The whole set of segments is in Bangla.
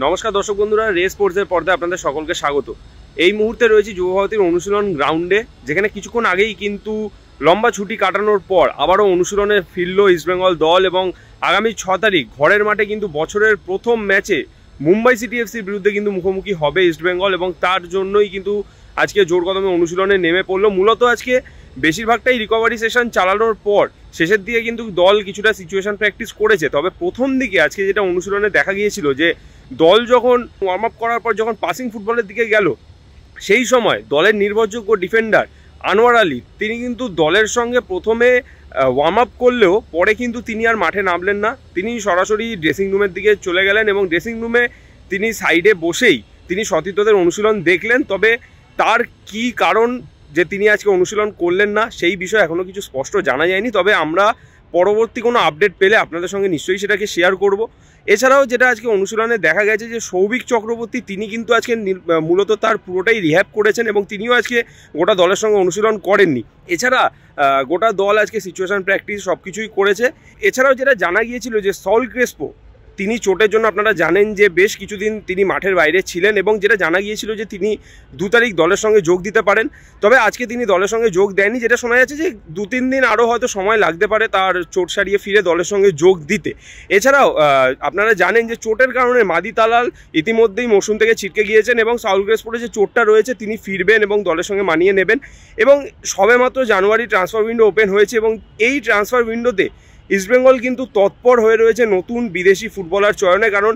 নমস্কার দর্শক বন্ধুরা, রেস স্পোর্টসের পর্দায় আপনাদের সকলকে স্বাগত। এই মুহূর্তে রয়েছে যুব ভারতীর অনুশীলন গ্রাউন্ডে, যেখানে কিছুক্ষণ আগেই কিন্তু লম্বা ছুটি কাটানোর পর আবারও অনুশীলনে ফিরল ইস্টবেঙ্গল দল এবং আগামী 6 তারিখ ঘরের মাঠে কিন্তু বছরের প্রথম ম্যাচে মুম্বাই সিটি এফসির বিরুদ্ধে কিন্তু মুখোমুখি হবে ইস্টবেঙ্গল এবং তার জন্যই কিন্তু আজকে জোর কদমে অনুশীলনে নেমে পড়লো। মূলত আজকে বেশিরভাগটাই রিকভারি সেশন চালানোর পর শেষের দিকে কিন্তু দল কিছুটা সিচুয়েশন প্র্যাকটিস করেছে। তবে প্রথম দিকে আজকে যেটা অনুশীলনে দেখা গিয়েছিল যে দল যখন ওয়ার্ম আপ করার পর যখন পাসিং ফুটবলের দিকে গেল, সেই সময় দলের নির্ভরযোগ্য ডিফেন্ডার আনোয়ার আলী তিনি কিন্তু দলের সঙ্গে প্রথমে ওয়ার্ম আপ করলেও পরে কিন্তু তিনি আর মাঠে নামলেন না। তিনি সরাসরি ড্রেসিং রুমের দিকে চলে গেলেন এবং ড্রেসিং রুমে তিনি সাইডে বসেই তিনি সতীর্থদের অনুশীলন দেখলেন। তবে তার কি কারণ যে তিনি আজকে অনুশীলন করলেন না সেই বিষয়ে এখনও কিছু স্পষ্ট জানা যায়নি। তবে আমরা পরবর্তী কোনো আপডেট পেলে আপনাদের সঙ্গে নিশ্চয়ই সেটাকে শেয়ার করব। এছাড়াও যেটা আজকে অনুশীলনে দেখা গেছে যে সৌভিক চক্রবর্তী তিনি কিন্তু আজকে মূলত তার পুরোটাই রিহ্যাব করেছেন এবং তিনিও আজকে গোটা দলের সঙ্গে অনুশীলন করেননি। এছাড়া গোটা দল আজকে সিচুয়েশন প্র্যাকটিস সব কিছুই করেছে। এছাড়াও যেটা জানা গিয়েছিল যে সল ক্রেসপো তিনি চোটের জন্য আপনারা জানেন যে বেশ কিছুদিন তিনি মাঠের বাইরে ছিলেন এবং যেটা জানা গিয়েছিল যে তিনি 2 তারিখ দলের সঙ্গে যোগ দিতে পারেন। তবে আজকে তিনি দলের সঙ্গে যোগ দেননি, যেটা শোনা যাচ্ছে যে 2-3 দিন আরও হয়তো সময় লাগতে পারে তার চোট সারিয়ে ফিরে দলের সঙ্গে যোগ দিতে। এছাড়াও আপনারা জানেন যে চোটের কারণে মাদি তালাল ইতিমধ্যেই মৌসুম থেকে ছিটকে গিয়েছেন এবং সাউল ক্রেসপোর যে চোটটা রয়েছে তিনি ফিরবেন এবং দলের সঙ্গে মানিয়ে নেবেন। এবং সবেমাত্র জানুয়ারি ট্রান্সফার উইন্ডো ওপেন হয়েছে এবং এই ট্রান্সফার উইন্ডোতে ইস্টবেঙ্গল কিন্তু তৎপর হয়ে রয়েছে নতুন বিদেশি ফুটবলার চয়নে, কারণ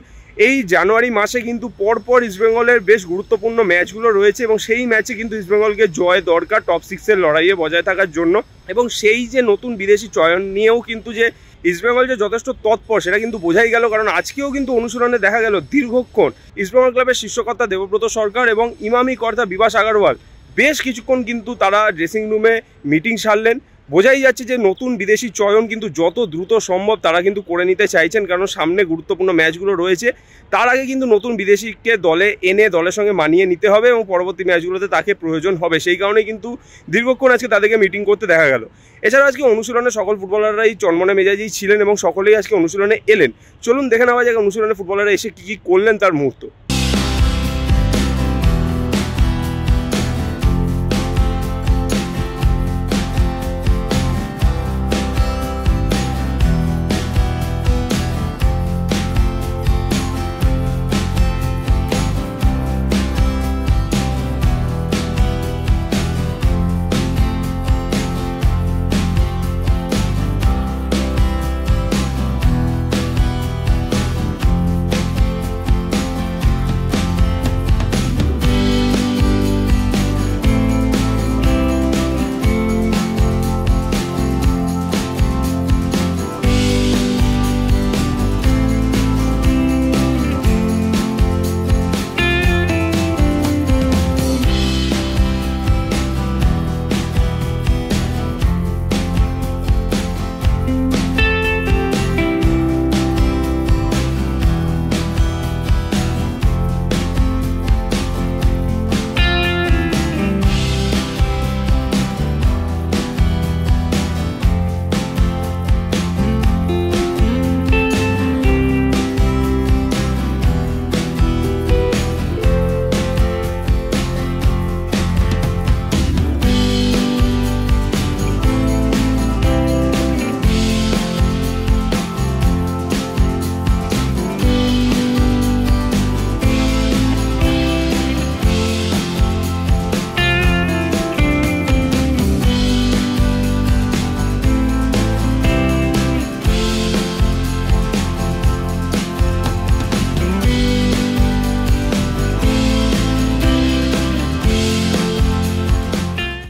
এই জানুয়ারি মাসে কিন্তু পরপর ইস্টবেঙ্গলের বেশ গুরুত্বপূর্ণ ম্যাচগুলো রয়েছে এবং সেই ম্যাচে কিন্তু ইস্টবেঙ্গলকে জয় দরকার টপ 6-এর লড়াইয়ে বজায় থাকার জন্য। এবং সেই যে নতুন বিদেশি চয়ন নিয়েও কিন্তু যে ইস্টবেঙ্গল যে যথেষ্ট তৎপর সেটা কিন্তু বোঝাই গেল, কারণ আজকেও কিন্তু অনুশীলনে দেখা গেল দীর্ঘক্ষণ ইস্টবেঙ্গল ক্লাবের শীর্ষকর্তা দেবব্রত সরকার এবং ইমামি কর্তা বিভাস আগরওয়াল বেশ কিছুক্ষণ কিন্তু তারা ড্রেসিং রুমে মিটিং সারলেন। বোঝাই যাচ্ছে যে নতুন বিদেশি চয়ন কিন্তু যত দ্রুত সম্ভব তারা কিন্তু করে নিতে চাইছেন, কারণ সামনে গুরুত্বপূর্ণ ম্যাচগুলো রয়েছে। তার আগে কিন্তু নতুন বিদেশিকে দলে এনে দলের সঙ্গে মানিয়ে নিতে হবে এবং পরবর্তী ম্যাচগুলোতে তাকে প্রয়োজন হবে। সেই কারণে কিন্তু দীর্ঘক্ষণ আজকে তাদেরকে মিটিং করতে দেখা গেল। এছাড়া আজকে অনুশীলনে সকল ফুটবলাররাই চনমনে মেজাজেই ছিলেন এবং সকলেই আজকে অনুশীলনে এলেন। চলুন দেখে নেওয়া যাক অনুশীলনে ফুটবলাররা এসে কী কী করলেন তার মুহূর্ত।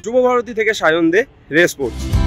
যুব ভারতী থেকে সায়ন দে, রেস স্পোর্টস।